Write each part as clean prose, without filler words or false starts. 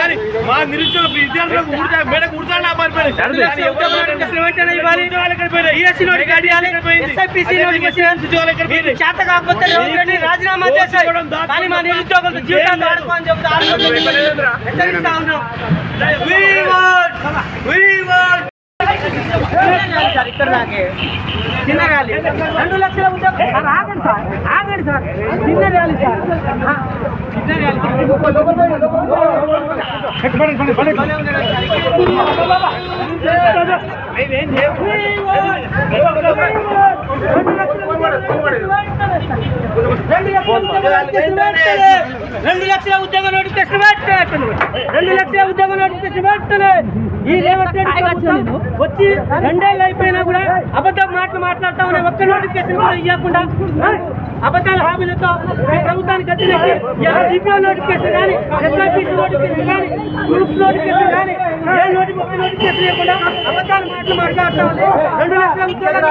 కానీ మా నిరుద్యోగ విద్యార్థులకు మేడకు ఉడతాడు చేత కాకపోతే రాజీనామా చేశారు కానీ మా నిరుద్యోగులతో జీవితాలు ఆడుకోని చెబుతారు. ఇక్కడ దాకే చిన్న ర్యాలీ 2 లక్షల ఉద్యోగం ఆగండి సార్ చిన్న ర్యాలీ సార్ చిన్న ర్యాలీ 2 లక్షల ఉద్యోగ నోటిఫికేషన్ పెట్టండి 2 లక్షల ఉద్యోగ నోటిఫికేషన్ పెట్టండి. ఈ రేవంత్ రెడ్డి వచ్చి 2 ఏళ్ళు అయిపోయినా కూడా అబద్ధం మాట్లాడుతా ఉన్నాయి. ఒక్క నోటిఫికేషన్ కూడా ఇవ్వకుండా అబద్ధాల హామీలతో ప్రభుత్వానికి గతినెక్కి సిపిఓ నోటిఫికేషన్ కానీ ఎస్ఐపిసి నోటిఫికేషన్ కానీ గ్రూప్స్ నోటిఫికేషన్ కానీ ఒక్క నోటిఫికేషన్ ఇవ్వకుండా అబద్ధాలు మాట్లాడుతూ ఉంది. 2 లక్షల ఉద్యోగాలు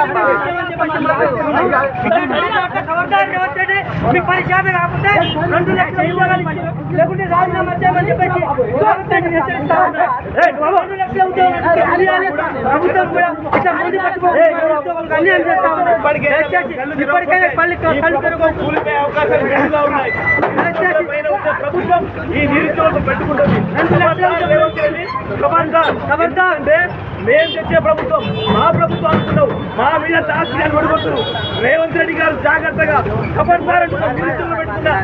ఖబర్దార్ రేవంత్ రెడ్డి మీ పని చేత కాకపోతే 2 లక్షల ఉద్యోగాలు లేకుంటే రాజీనామా చేయమని చెప్పేసి హెచ్చరిస్తా ఉన్నారు. 2 లక్షల ఉద్యోగాలు ప్రభుత్వం కూడా ఇట్లా ముందు పట్టుకోవాలి అన్యాయం చేస్తా ఉన్నారు. ఇప్పటికైనా కళ్ళు కూలిపోయే అవకాశాలు ఎక్కువగా ఉన్నాయి. ప్రభుత్వం ఈ నిరుద్యోగులు పెట్టుకుంటుంది. ఖబర్దార్ అంటే మేము తెచ్చే ప్రభుత్వం మా ప్రభుత్వం అనుకున్నావు, మా మీద తాక్షణాలు పడుకుంటున్నారు. రేవంత్ రెడ్డి గారు జాగ్రత్తగా ఖబర్దార్ నిరుద్యోగులు పెట్టుకున్నా